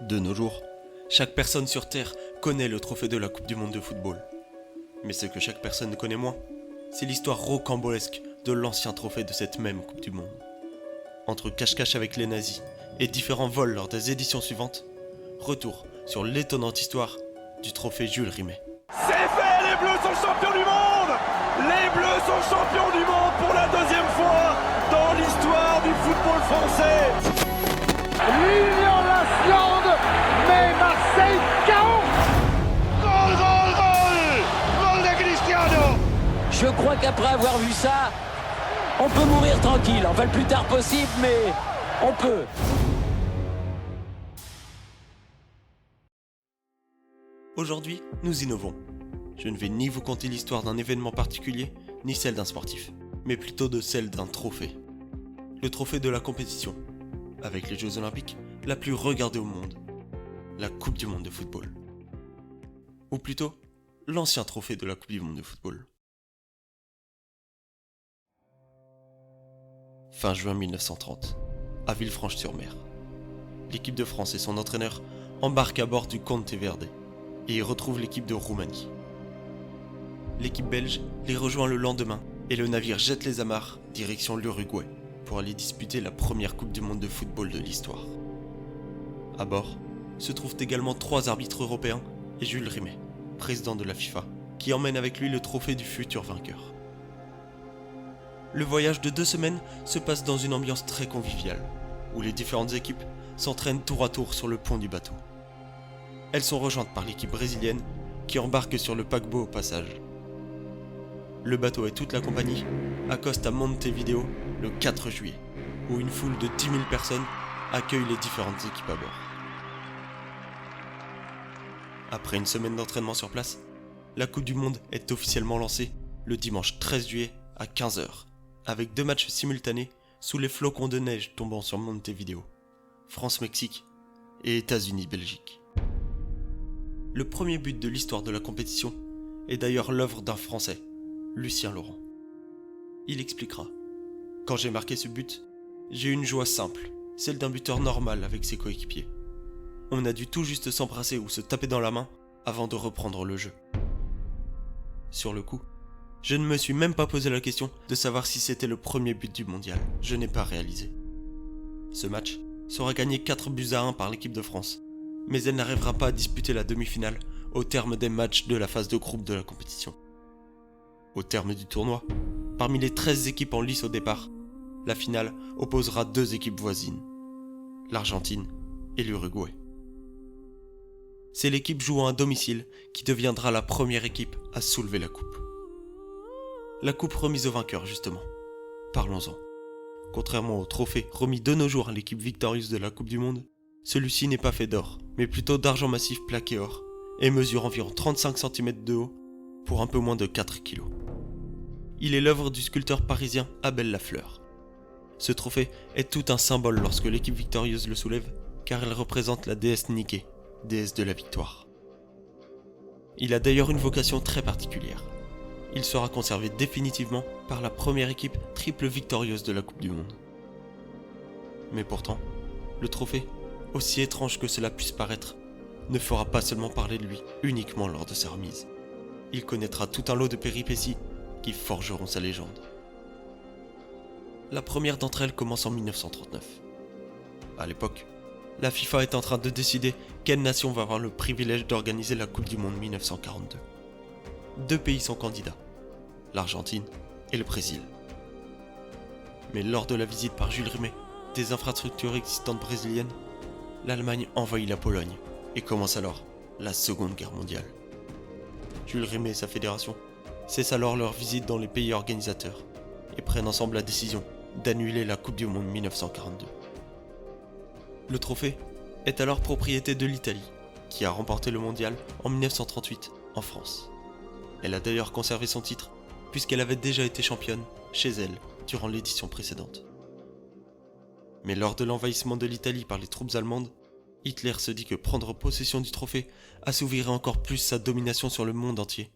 De nos jours, chaque personne sur Terre connaît le trophée de la Coupe du Monde de football. Mais ce que chaque personne ne connaît moins, c'est l'histoire rocambolesque de l'ancien trophée de cette même Coupe du Monde. Entre cache-cache avec les nazis et différents vols lors des éditions suivantes, retour sur l'étonnante histoire du trophée Jules Rimet. C'est fait, les Bleus sont champions du monde! Les Bleus sont champions du monde pour la deuxième fois dans l'histoire du football français! L'Union Lasland met Marseille KO. Gol de Cristiano. Je crois qu'après avoir vu ça, on peut mourir tranquille. Enfin, le plus tard possible, mais on peut. Aujourd'hui, nous innovons. Je ne vais ni vous conter l'histoire d'un événement particulier, ni celle d'un sportif, mais plutôt de celle d'un trophée. Le trophée de la compétition, avec les Jeux Olympiques, la plus regardée au monde, la Coupe du Monde de football. Ou plutôt, l'ancien trophée de la Coupe du Monde de football. Fin juin 1930, à Villefranche-sur-Mer. L'équipe de France et son entraîneur embarquent à bord du Monteverde et y retrouvent l'équipe de Roumanie. L'équipe belge les rejoint le lendemain et le navire jette les amarres direction l'Uruguay pour aller disputer la première Coupe du Monde de football de l'histoire. À bord se trouvent également 3 arbitres européens et Jules Rimet, président de la FIFA, qui emmène avec lui le trophée du futur vainqueur. Le voyage de 2 semaines se passe dans une ambiance très conviviale, où les différentes équipes s'entraînent tour à tour sur le pont du bateau. Elles sont rejointes par l'équipe brésilienne qui embarque sur le paquebot au passage. Le bateau et toute la compagnie accostent à Montevideo le 4 juillet, où une foule de 10 000 personnes accueille les différentes équipes à bord. Après une semaine d'entraînement sur place, la Coupe du Monde est officiellement lancée le dimanche 13 juillet à 15h, avec 2 matchs simultanés sous les flocons de neige tombant sur Montevideo, France-Mexique et États-Unis-Belgique. Le premier but de l'histoire de la compétition est d'ailleurs l'œuvre d'un Français, Lucien Laurent. Il expliquera : « Quand j'ai marqué ce but, j'ai eu une joie simple, celle d'un buteur normal avec ses coéquipiers. On a dû tout juste s'embrasser ou se taper dans la main avant de reprendre le jeu. Sur le coup, je ne me suis même pas posé la question de savoir si c'était le premier but du mondial. Je n'ai pas réalisé. Ce match sera gagné 4-1 par l'équipe de France, mais elle n'arrivera pas à disputer la demi-finale au terme des matchs de la phase de groupe de la compétition. Au terme du tournoi, parmi les 13 équipes en lice au départ, la finale opposera 2 équipes voisines, l'Argentine et l'Uruguay. C'est l'équipe jouant à domicile qui deviendra la première équipe à soulever la coupe. La coupe remise au vainqueur, justement. Parlons-en. Contrairement au trophée remis de nos jours à l'équipe victorieuse de la Coupe du Monde, celui-ci n'est pas fait d'or, mais plutôt d'argent massif plaqué or, et mesure environ 35 cm de haut pour un peu moins de 4 kg. Il est l'œuvre du sculpteur parisien Abel Lafleur. Ce trophée est tout un symbole lorsque l'équipe victorieuse le soulève, car elle représente la déesse Nike, déesse de la victoire. Il a d'ailleurs une vocation très particulière. Il sera conservé définitivement par la première équipe triple victorieuse de la Coupe du Monde. Mais pourtant, le trophée, aussi étrange que cela puisse paraître, ne fera pas seulement parler de lui uniquement lors de sa remise. Il connaîtra tout un lot de péripéties qui forgeront sa légende. La première d'entre elles commence en 1939. À l'époque, la FIFA est en train de décider quelle nation va avoir le privilège d'organiser la Coupe du Monde 1942. 2 pays sont candidats, l'Argentine et le Brésil. Mais lors de la visite par Jules Rimet des infrastructures existantes brésiliennes, l'Allemagne envahit la Pologne et commence alors la Seconde Guerre mondiale. Jules Rimet et sa fédération cessent alors leur visite dans les pays organisateurs et prennent ensemble la décision d'annuler la Coupe du Monde 1942. Le trophée est alors propriété de l'Italie, qui a remporté le mondial en 1938 en France. Elle a d'ailleurs conservé son titre, puisqu'elle avait déjà été championne chez elle durant l'édition précédente. Mais lors de l'envahissement de l'Italie par les troupes allemandes, Hitler se dit que prendre possession du trophée assouvirait encore plus sa domination sur le monde entier,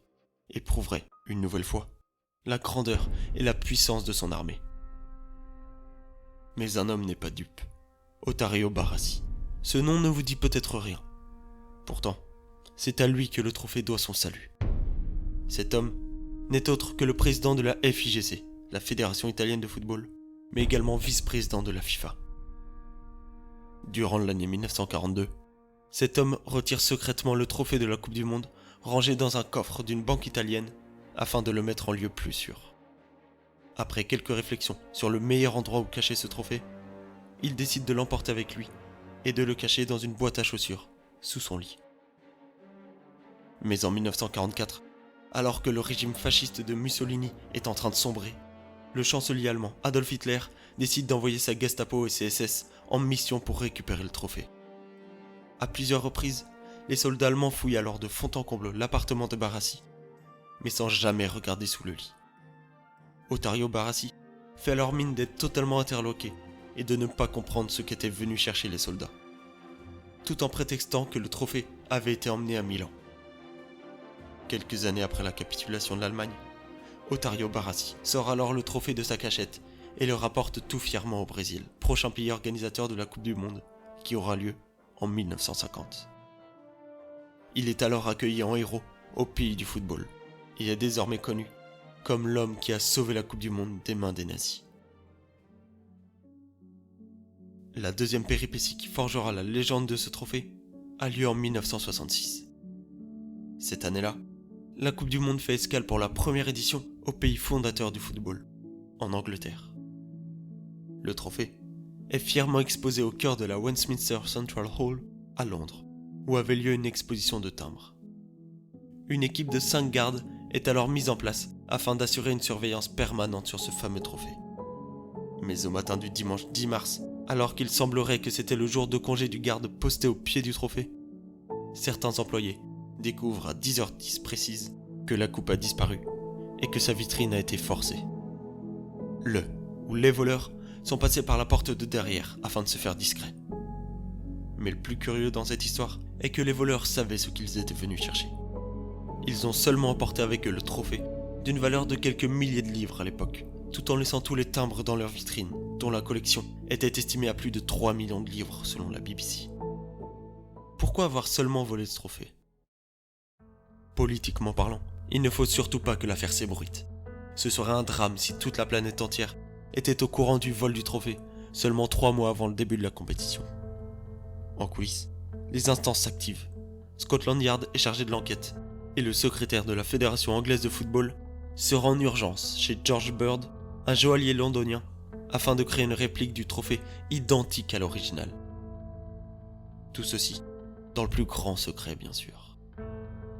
et prouverait, une nouvelle fois, la grandeur et la puissance de son armée. Mais un homme n'est pas dupe. Ottavio Barassi, Ce nom ne vous dit peut-être rien. Pourtant, c'est à lui que le trophée doit son salut. Cet homme n'est autre que le président de la FIGC, la Fédération italienne de football, mais également vice-président de la FIFA. Durant l'année 1942, cet homme retire secrètement le trophée de la Coupe du Monde rangé dans un coffre d'une banque italienne afin de le mettre en lieu plus sûr. Après quelques réflexions sur le meilleur endroit où cacher ce trophée, il décide de l'emporter avec lui et de le cacher dans une boîte à chaussures sous son lit. Mais en 1944, alors que le régime fasciste de Mussolini est en train de sombrer, le chancelier allemand Adolf Hitler décide d'envoyer sa Gestapo et ses SS en mission pour récupérer le trophée. À plusieurs reprises, les soldats allemands fouillent alors de fond en comble l'appartement de Barassi, mais sans jamais regarder sous le lit. Ottavio Barassi fait alors mine d'être totalement interloqué et de ne pas comprendre ce qu'étaient venus chercher les soldats, tout en prétextant que le trophée avait été emmené à Milan. Quelques années après la capitulation de l'Allemagne, Ottavio Barassi sort alors le trophée de sa cachette et le rapporte tout fièrement au Brésil, prochain pays organisateur de la Coupe du Monde, qui aura lieu en 1950. Il est alors accueilli en héros au pays du football et est désormais connu comme l'homme qui a sauvé la Coupe du Monde des mains des nazis. La deuxième péripétie qui forgera la légende de ce trophée a lieu en 1966. Cette année-là, la Coupe du Monde fait escale pour la première édition au pays fondateur du football, en Angleterre. Le trophée est fièrement exposé au cœur de la Westminster Central Hall à Londres, où avait lieu une exposition de timbres. Une équipe de 5 gardes est alors mise en place afin d'assurer une surveillance permanente sur ce fameux trophée. Mais au matin du dimanche 10 mars, alors qu'il semblerait que c'était le jour de congé du garde posté au pied du trophée, certains employés découvrent à 10h10 précise que la coupe a disparu et que sa vitrine a été forcée. Les voleurs sont passés par la porte de derrière afin de se faire discrets. Mais le plus curieux dans cette histoire est que les voleurs savaient ce qu'ils étaient venus chercher. Ils ont seulement emporté avec eux le trophée, d'une valeur de quelques milliers de livres à l'époque, tout en laissant tous les timbres dans leur vitrine, dont la collection était estimée à plus de 3 millions de livres selon la BBC. Pourquoi avoir seulement volé ce trophée ? Politiquement parlant, il ne faut surtout pas que l'affaire s'ébruite. Ce serait un drame si toute la planète entière était au courant du vol du trophée, seulement 3 mois avant le début de la compétition. En coulisses, les instances s'activent. Scotland Yard est chargé de l'enquête, et le secrétaire de la Fédération anglaise de football se rend en urgence chez George Bird, un joaillier londonien, afin de créer une réplique du trophée identique à l'original. Tout ceci dans le plus grand secret, bien sûr.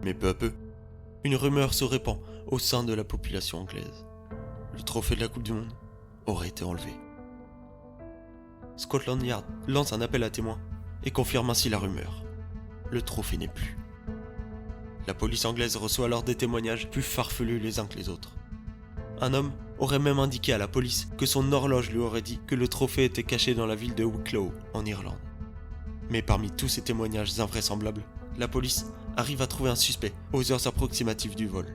Mais peu à peu, une rumeur se répand au sein de la population anglaise. Le trophée de la Coupe du Monde aurait été enlevé. Scotland Yard lance un appel à témoins et confirme ainsi la rumeur. Le trophée n'est plus. La police anglaise reçoit alors des témoignages plus farfelus les uns que les autres. Un homme aurait même indiqué à la police que son horloge lui aurait dit que le trophée était caché dans la ville de Wicklow, en Irlande. Mais parmi tous ces témoignages invraisemblables, la police arrive à trouver un suspect aux heures approximatives du vol.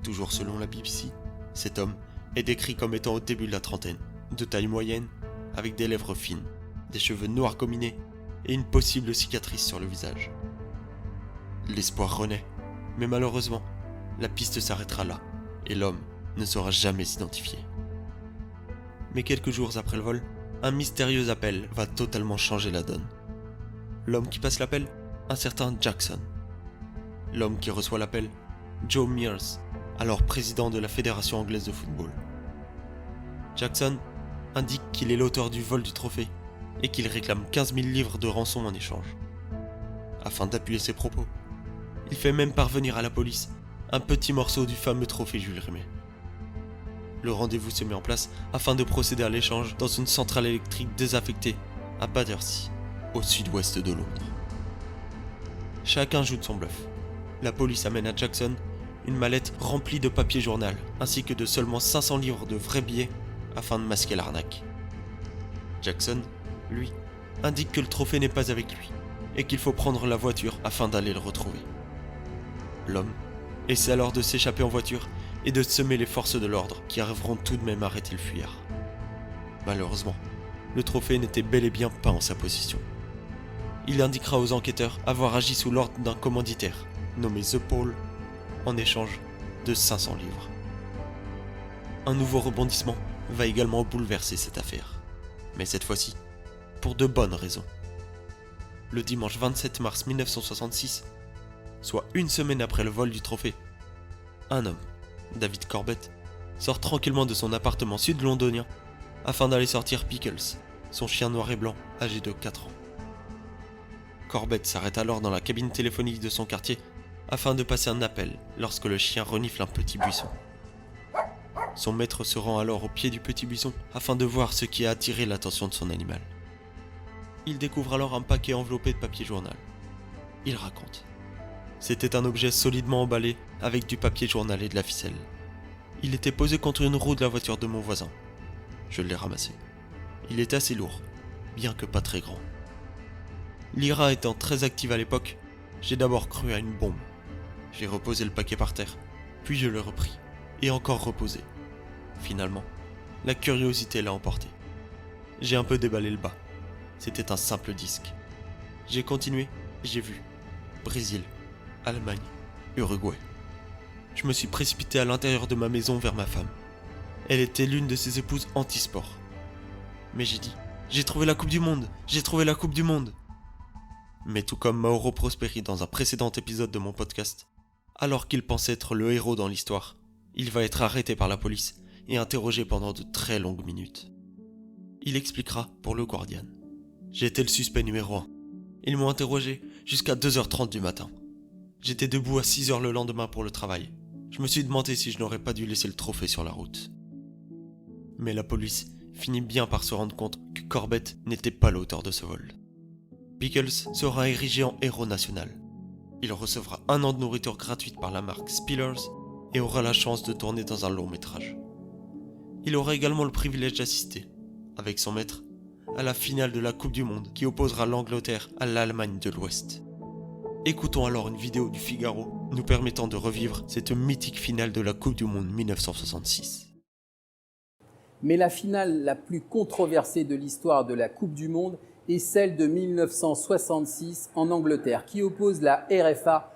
Toujours selon la BBC, cet homme est décrit comme étant au début de la trentaine, de taille moyenne, avec des lèvres fines, des cheveux noirs gominés et une possible cicatrice sur le visage. L'espoir renaît, mais malheureusement, la piste s'arrêtera là, et l'homme ne sera jamais identifié. Mais quelques jours après le vol, un mystérieux appel va totalement changer la donne. L'homme qui passe l'appel, un certain Jackson. L'homme qui reçoit l'appel, Joe Mears, alors président de la Fédération anglaise de football. Jackson indique qu'il est l'auteur du vol du trophée et qu'il réclame 15 000 livres de rançon en échange. Afin d'appuyer ses propos, il fait même parvenir à la police un petit morceau du fameux trophée Jules Rimet. Le rendez-vous se met en place afin de procéder à l'échange dans une centrale électrique désaffectée à Battersea, au sud-ouest de Londres. Chacun joue de son bluff. La police amène à Jackson une mallette remplie de papier journal, ainsi que de seulement 500 livres de vrais billets afin de masquer l'arnaque. Jackson, lui, indique que le trophée n'est pas avec lui et qu'il faut prendre la voiture afin d'aller le retrouver. L'homme essaie alors de s'échapper en voiture et de semer les forces de l'ordre qui arriveront tout de même à arrêter le fuyard. Malheureusement, le trophée n'était bel et bien pas en sa possession. Il indiquera aux enquêteurs avoir agi sous l'ordre d'un commanditaire, nommé The Paul, en échange de 500 livres. Un nouveau rebondissement va également bouleverser cette affaire, mais cette fois-ci, pour de bonnes raisons. Le dimanche 27 mars 1966, soit une semaine après le vol du trophée, un homme, David Corbett, sort tranquillement de son appartement sud-londonien afin d'aller sortir Pickles, son chien noir et blanc âgé de 4 ans. Corbett s'arrête alors dans la cabine téléphonique de son quartier afin de passer un appel lorsque le chien renifle un petit buisson. Son maître se rend alors au pied du petit buisson afin de voir ce qui a attiré l'attention de son animal. Il découvre alors un paquet enveloppé de papier journal. Il raconte. C'était un objet solidement emballé avec du papier journal et de la ficelle. Il était posé contre une roue de la voiture de mon voisin. Je l'ai ramassé. Il était assez lourd, bien que pas très grand. L'IRA étant très active à l'époque, j'ai d'abord cru à une bombe. J'ai reposé le paquet par terre, puis je l'ai repris, et encore reposé. Finalement, la curiosité l'a emporté. J'ai un peu déballé le bas. C'était un simple disque. J'ai continué et j'ai vu Brésil, Allemagne, Uruguay. Je me suis précipité à l'intérieur de ma maison vers ma femme. Elle était l'une de ses épouses anti-sport. Mais j'ai dit, j'ai trouvé la Coupe du Monde, j'ai trouvé la Coupe du Monde. Mais tout comme Mauro Prosperi dans un précédent épisode de mon podcast, alors qu'il pensait être le héros dans l'histoire, il va être arrêté par la police et interrogé pendant de très longues minutes. Il expliquera pour le Guardian. J'ai été le suspect numéro 1. Ils m'ont interrogé jusqu'à 2h30 du matin. J'étais debout à 6h le lendemain pour le travail. Je me suis demandé si je n'aurais pas dû laisser le trophée sur la route. Mais la police finit bien par se rendre compte que Corbett n'était pas l'auteur de ce vol. Pickles sera érigé en héros national. Il recevra 1 an de nourriture gratuite par la marque Spillers et aura la chance de tourner dans un long métrage. Il aura également le privilège d'assister, avec son maître, à la finale de la Coupe du Monde qui opposera l'Angleterre à l'Allemagne de l'Ouest. Écoutons alors une vidéo du Figaro nous permettant de revivre cette mythique finale de la Coupe du Monde 1966. Mais la finale la plus controversée de l'histoire de la Coupe du Monde est celle de 1966 en Angleterre, qui oppose la RFA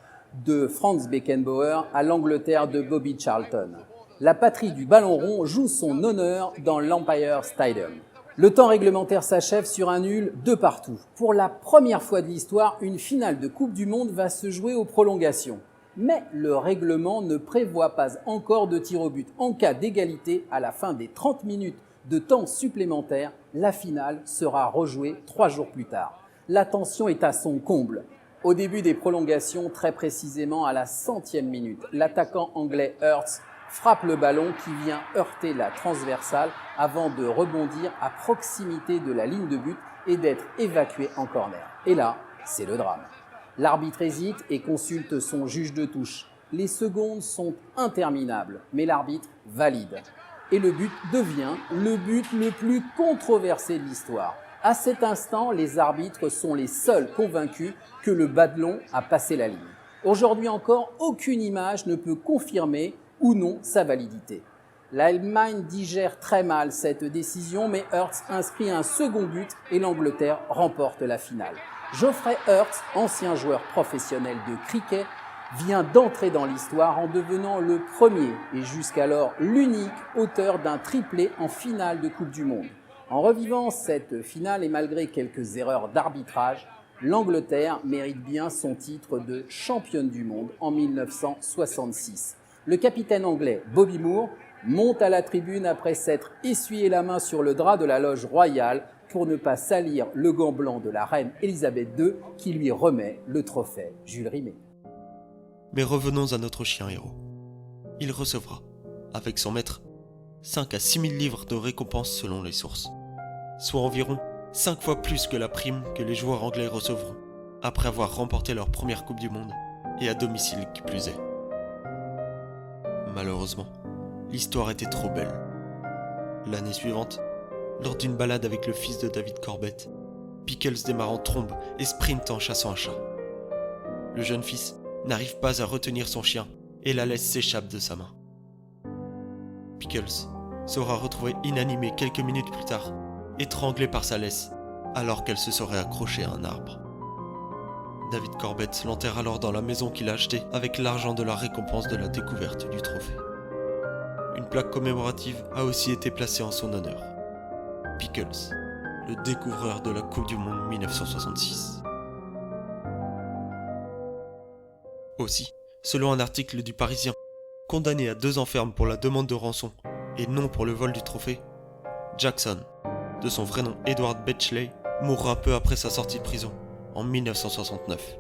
de Franz Beckenbauer à l'Angleterre de Bobby Charlton. La patrie du ballon rond joue son honneur dans l'Empire Stadium. Le temps réglementaire s'achève sur un nul de partout. Pour la première fois de l'histoire, une finale de Coupe du Monde va se jouer aux prolongations. Mais le règlement ne prévoit pas encore de tir au but. En cas d'égalité, à la fin des 30 minutes de temps supplémentaire, la finale sera rejouée 3 jours plus tard. La tension est à son comble. Au début des prolongations, très précisément à la 100e minute, l'attaquant anglais Hurts frappe le ballon qui vient heurter la transversale avant de rebondir à proximité de la ligne de but et d'être évacué en corner. Et là, c'est le drame. L'arbitre hésite et consulte son juge de touche. Les secondes sont interminables, mais l'arbitre valide. Et le but devient le but le plus controversé de l'histoire. À cet instant, les arbitres sont les seuls convaincus que le ballon a passé la ligne. Aujourd'hui encore, aucune image ne peut confirmer ou non sa validité. L'Allemagne digère très mal cette décision, mais Hurts inscrit un second but et l'Angleterre remporte la finale. Geoffrey Hurts, ancien joueur professionnel de cricket, vient d'entrer dans l'histoire en devenant le premier et jusqu'alors l'unique auteur d'un triplé en finale de Coupe du Monde. En revivant cette finale et malgré quelques erreurs d'arbitrage, l'Angleterre mérite bien son titre de championne du monde en 1966. Le capitaine anglais Bobby Moore monte à la tribune après s'être essuyé la main sur le drap de la loge royale pour ne pas salir le gant blanc de la reine Elisabeth II qui lui remet le trophée Jules Rimet. Mais revenons à notre chien héros. Il recevra, avec son maître, 5 à 6 000 livres de récompense selon les sources, soit environ 5 fois plus que la prime que les joueurs anglais recevront après avoir remporté leur première Coupe du Monde et à domicile qui plus est. Malheureusement, l'histoire était trop belle. L'année suivante, lors d'une balade avec le fils de David Corbett, Pickles démarre en trombe et sprint en chassant un chat. Le jeune fils n'arrive pas à retenir son chien et la laisse s'échappe de sa main. Pickles sera retrouvé inanimé quelques minutes plus tard étranglé par sa laisse, alors qu'elle se serait accrochée à un arbre. David Corbett l'enterre alors dans la maison qu'il a achetée avec l'argent de la récompense de la découverte du trophée. Une plaque commémorative a aussi été placée en son honneur. Pickles, le découvreur de la Coupe du Monde 1966. Aussi, selon un article du Parisien, condamné à 2 ans ferme pour la demande de rançon et non pour le vol du trophée, Jackson, de son vrai nom Edward Betchley, mourra peu après sa sortie de prison, en 1969,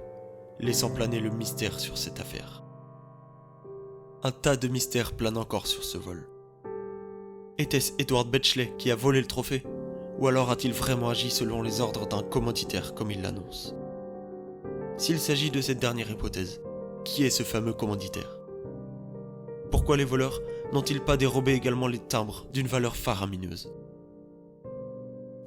laissant planer le mystère sur cette affaire. Un tas de mystères planent encore sur ce vol. Était-ce Edward Betchley qui a volé le trophée, ou alors a-t-il vraiment agi selon les ordres d'un commanditaire comme il l'annonce? S'il s'agit de cette dernière hypothèse, qui est ce fameux commanditaire? Pourquoi les voleurs n'ont-ils pas dérobé également les timbres d'une valeur faramineuse?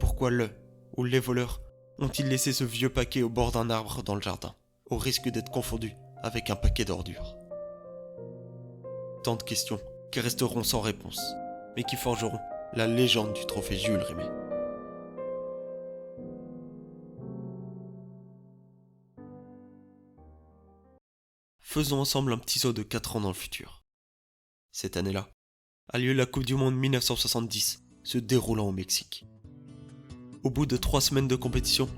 Pourquoi le ou les voleurs ont-ils laissé ce vieux paquet au bord d'un arbre dans le jardin, au risque d'être confondu avec un paquet d'ordures? Tant de questions qui resteront sans réponse, mais qui forgeront la légende du trophée Jules Rimet. Faisons ensemble un petit saut de 4 ans dans le futur. Cette année-là, a lieu la Coupe du Monde 1970, se déroulant au Mexique. Au bout de 3 semaines de compétition,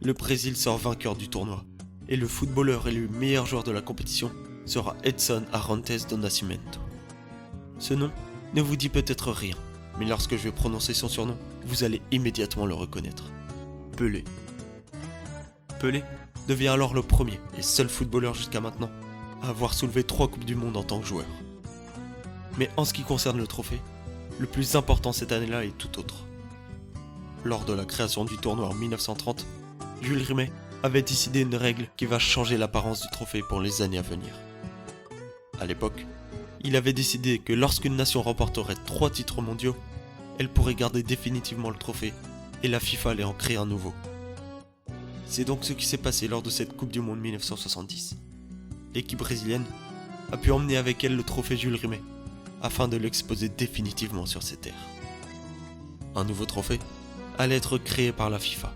le Brésil sort vainqueur du tournoi, et le footballeur élu meilleur joueur de la compétition sera Edson Arantes do Nascimento. Ce nom ne vous dit peut-être rien, mais lorsque je vais prononcer son surnom, vous allez immédiatement le reconnaître. Pelé. Pelé devient alors le premier et seul footballeur jusqu'à maintenant à avoir soulevé 3 Coupes du Monde en tant que joueur. Mais en ce qui concerne le trophée, le plus important cette année-là est tout autre. Lors de la création du tournoi en 1930, Jules Rimet avait décidé une règle qui va changer l'apparence du trophée pour les années à venir. À l'époque, il avait décidé que lorsqu'une nation remporterait 3 titres mondiaux, elle pourrait garder définitivement le trophée et la FIFA allait en créer un nouveau. C'est donc ce qui s'est passé lors de cette Coupe du Monde 1970. L'équipe brésilienne a pu emmener avec elle le trophée Jules Rimet afin de l'exposer définitivement sur ses terres. Un nouveau trophée allait être créé par la FIFA.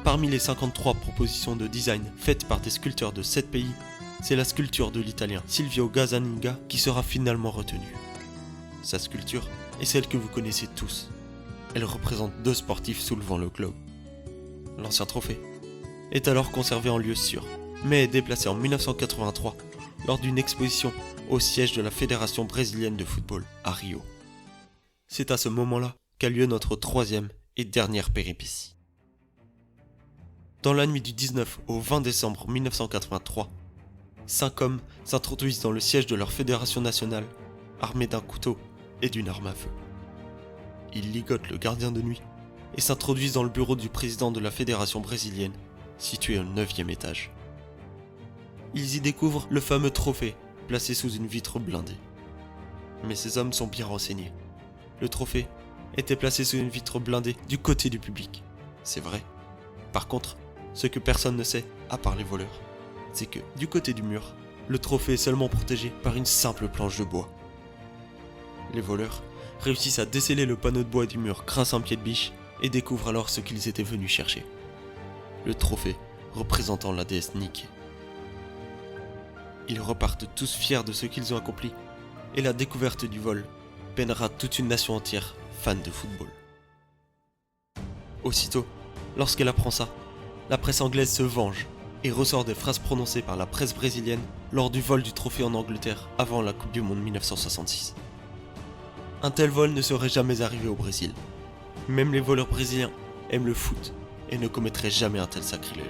Parmi les 53 propositions de design faites par des sculpteurs de 7 pays, c'est la sculpture de l'italien Silvio Gazzaniga qui sera finalement retenue. Sa sculpture est celle que vous connaissez tous. Elle représente 2 sportifs soulevant le globe. L'ancien trophée est alors conservé en lieu sûr, mais est déplacé en 1983 lors d'une exposition au siège de la Fédération brésilienne de football à Rio. C'est à ce moment-là qu'a lieu notre 3e et dernière péripétie. Dans la nuit du 19 au 20 décembre 1983, 5 hommes s'introduisent dans le siège de leur fédération nationale, armés d'un couteau et d'une arme à feu. Ils ligotent le gardien de nuit et s'introduisent dans le bureau du président de la fédération brésilienne, situé au 9e étage. Ils y découvrent le fameux trophée, placé sous une vitre blindée. Mais ces hommes sont bien renseignés. Le trophée était placé sous une vitre blindée du côté du public. C'est vrai. Par contre, ce que personne ne sait, à part les voleurs, c'est que, du côté du mur, le trophée est seulement protégé par une simple planche de bois. Les voleurs réussissent à déceler le panneau de bois du mur grâce à un pied de biche et découvrent alors ce qu'ils étaient venus chercher. Le trophée représentant la déesse Nike. Ils repartent tous fiers de ce qu'ils ont accompli et la découverte du vol peinera toute une nation entière fan de football. Aussitôt, lorsqu'elle apprend ça, la presse anglaise se venge et ressort des phrases prononcées par la presse brésilienne lors du vol du trophée en Angleterre avant la Coupe du Monde 1966. Un tel vol ne serait jamais arrivé au Brésil. Même les voleurs brésiliens aiment le foot et ne commettraient jamais un tel sacrilège.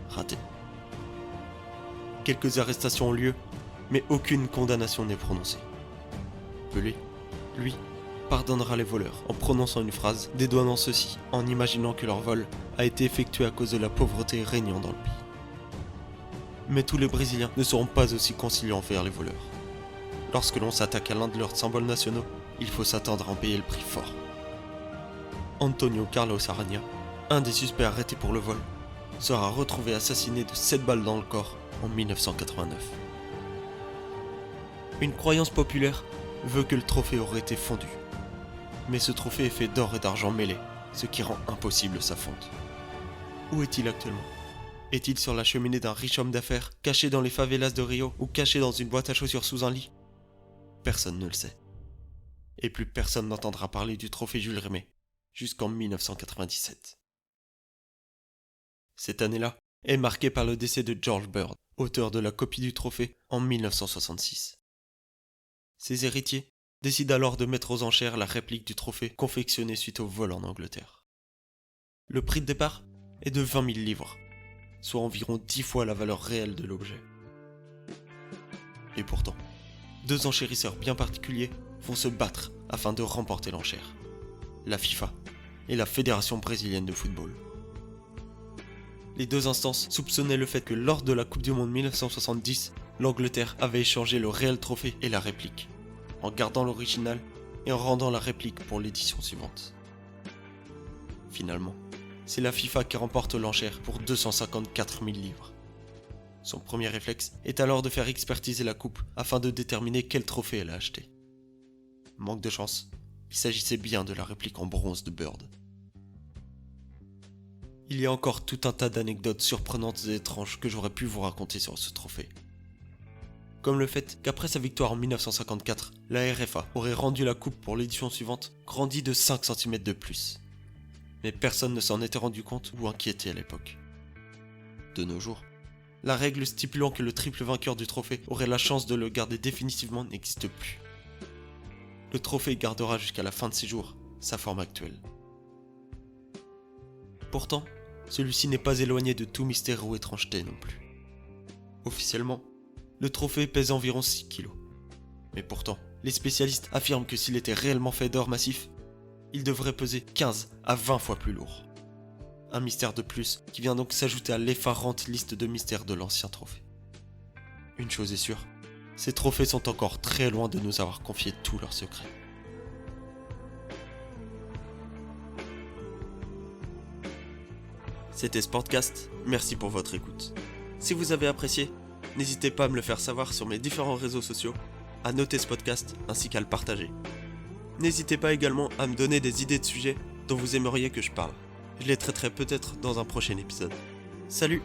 Raté. Quelques arrestations ont lieu, mais aucune condamnation n'est prononcée. Pelé, lui, pardonnera les voleurs en prononçant une phrase dédouanant ceux-ci en imaginant que leur vol a été effectué à cause de la pauvreté régnant dans le pays. Mais tous les Brésiliens ne seront pas aussi conciliants envers les voleurs. Lorsque l'on s'attaque à l'un de leurs symboles nationaux, il faut s'attendre à en payer le prix fort. Antonio Carlos Aranha, un des suspects arrêtés pour le vol, sera retrouvé assassiné de 7 balles dans le corps en 1989. Une croyance populaire veut que le trophée aurait été fondu. Mais ce trophée est fait d'or et d'argent mêlés, ce qui rend impossible sa fonte. Où est-il actuellement ? Est-il sur la cheminée d'un riche homme d'affaires, caché dans les favelas de Rio ou caché dans une boîte à chaussures sous un lit ? Personne ne le sait. Et plus personne n'entendra parler du trophée Jules Rimet, jusqu'en 1997. Cette année-là est marquée par le décès de George Bird, auteur de la copie du trophée en 1966. Ses héritiers décident alors de mettre aux enchères la réplique du trophée confectionnée suite au vol en Angleterre. Le prix de départ est de 20 000 livres, soit environ 10 fois la valeur réelle de l'objet. Et pourtant, 2 enchérisseurs bien particuliers vont se battre afin de remporter l'enchère. La FIFA et la Fédération brésilienne de football. Les 2 instances soupçonnaient le fait que lors de la Coupe du Monde 1970, l'Angleterre avait échangé le réel trophée et la réplique, en gardant l'original et en rendant la réplique pour l'édition suivante. Finalement, c'est la FIFA qui remporte l'enchère pour 254 000 livres. Son premier réflexe est alors de faire expertiser la coupe afin de déterminer quel trophée elle a acheté. Manque de chance, il s'agissait bien de la réplique en bronze de Bird. Il y a encore tout un tas d'anecdotes surprenantes et étranges que j'aurais pu vous raconter sur ce trophée. Comme le fait qu'après sa victoire en 1954, la RFA aurait rendu la coupe pour l'édition suivante grandie de 5 cm de plus. Mais personne ne s'en était rendu compte ou inquiété à l'époque. De nos jours, la règle stipulant que le triple vainqueur du trophée aurait la chance de le garder définitivement n'existe plus. Le trophée gardera jusqu'à la fin de ses jours sa forme actuelle. Pourtant, celui-ci n'est pas éloigné de tout mystère ou étrangeté non plus. Officiellement, le trophée pèse environ 6 kg. Mais pourtant, les spécialistes affirment que s'il était réellement fait d'or massif, il devrait peser 15 à 20 fois plus lourd. Un mystère de plus qui vient donc s'ajouter à l'effarante liste de mystères de l'ancien trophée. Une chose est sûre, ces trophées sont encore très loin de nous avoir confié tous leurs secrets. C'était Sportcast, merci pour votre écoute. Si vous avez apprécié, n'hésitez pas à me le faire savoir sur mes différents réseaux sociaux, à noter ce podcast ainsi qu'à le partager. N'hésitez pas également à me donner des idées de sujets dont vous aimeriez que je parle. Je les traiterai peut-être dans un prochain épisode. Salut!